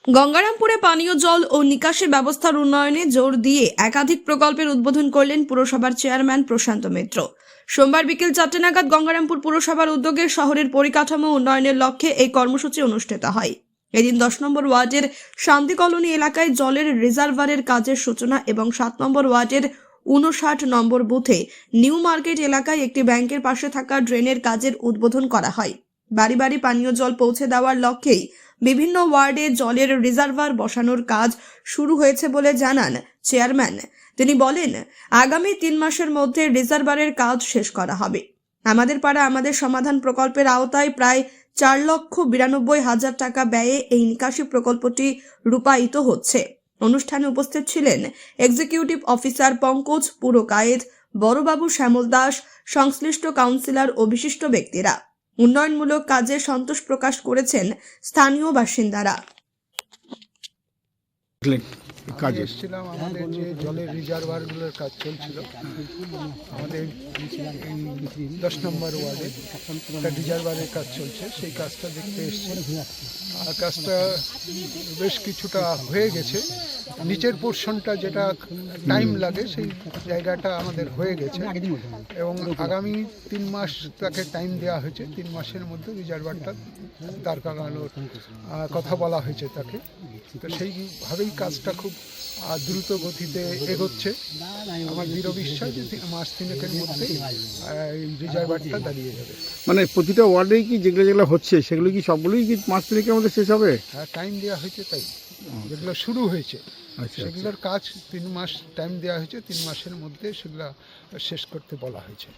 গঙ্গারামপুরে পানীয় জল ও নিকাশি ব্যবস্থার উন্নয়নে জোর দিয়ে একাধিক প্রকল্পের উদ্বোধন করলেন পুরসভার চেয়ারম্যান প্রশান্ত মিত্র। সোমবার বিকেল 4টে নাগাদ গঙ্গারামপুর পুরসভার উদ্যোগে শহরের পরিকাঠামো উন্নয়নের লক্ষ্যে এই কর্মসূচি অনুষ্ঠিত হয়। এদিন 10 নম্বর ওয়ার্ডের শান্তি কলোনি এলাকায় জলের রিজার্ভারের কাজের সূচনা এবং 7 নম্বর ওয়ার্ডের 59 নম্বর বুথে নিউ মার্কেট এলাকায় একটি ব্যাংকের পাশে থাকা ড্রেনের কাজের উদ্বোধন করা হয়। বাড়ি বাড়ি পানীয় জল পৌঁছে দেওয়ার লক্ষ্যেই বিভিন্ন ওয়ার্ডে জলের রিজার্ভার বসানোর কাজ শুরু হয়েছে বলে জানান চেয়ারম্যান। তিনি বলেন, আগামী 3 মাসের মধ্যে রিজার্ভারের কাজ শেষ করা হবে। আমাদের পাড়া আমাদের সমাধান প্রকল্পের আওতায় প্রায় 4,92,000 টাকা ব্যয়ে এই নিকাশি প্রকল্পটি রূপায়িত হচ্ছে। অনুষ্ঠানে উপস্থিত ছিলেন এক্সিকিউটিভ অফিসার পঙ্কজ পুরকায়েত, বড়বাবু শ্যামল দাস, সংশ্লিষ্ট কাউন্সিলর ও বিশিষ্ট ব্যক্তিরা। উন্নয়নমূলক কাজে সন্তোষ প্রকাশ করেছেন স্থানীয় বাসিন্দারা। কাজে এসেছিলাম, আমাদের যে জলের রিজার্ভারগুলোর কাজ চলছিল আমাদের এই 10 নম্বর ওয়ার্ডে একটা রিজার্ভারের কাজ চলছে, সেই কাজটা দেখতে এসেছি। আর কাজটা বেশ কিছুটা হয়ে গেছে, নিচের পোর্শনটা যেটা টাইম লাগে সেই জায়গাটা আমাদের হয়ে গেছে এবং আগামী 3 মাস তাকে টাইম দেওয়া হয়েছে। 3 মাসের মধ্যে রিজার্ভারটা দাঁড় করানোর কথা বলা হয়েছে তাকে। তো সেইভাবেই কাজটা খুব দ্রুত গতিতে এগোচ্ছে। আমার দৃঢ় বিশ্বাস যে মাস 3-এর মধ্যে এই রিজার্ভারটা দাঁড়িয়ে যাবে। মানে প্রতিটা ওয়ার্ডেই কি যেগুলো হচ্ছে সেগুলো কি সবগুলোই কি মাস 3-এর মধ্যে শেষ হবে? হ্যাঁ, টাইম দেওয়া হয়েছে, তাই যেগুলো শুরু হয়েছে সেগুলোর কাজ 3 মাস টাইম দেওয়া হয়েছে। 3 মাসের মধ্যে সেগুলো শেষ করতে বলা হয়েছে।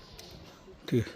ঠিক আছে।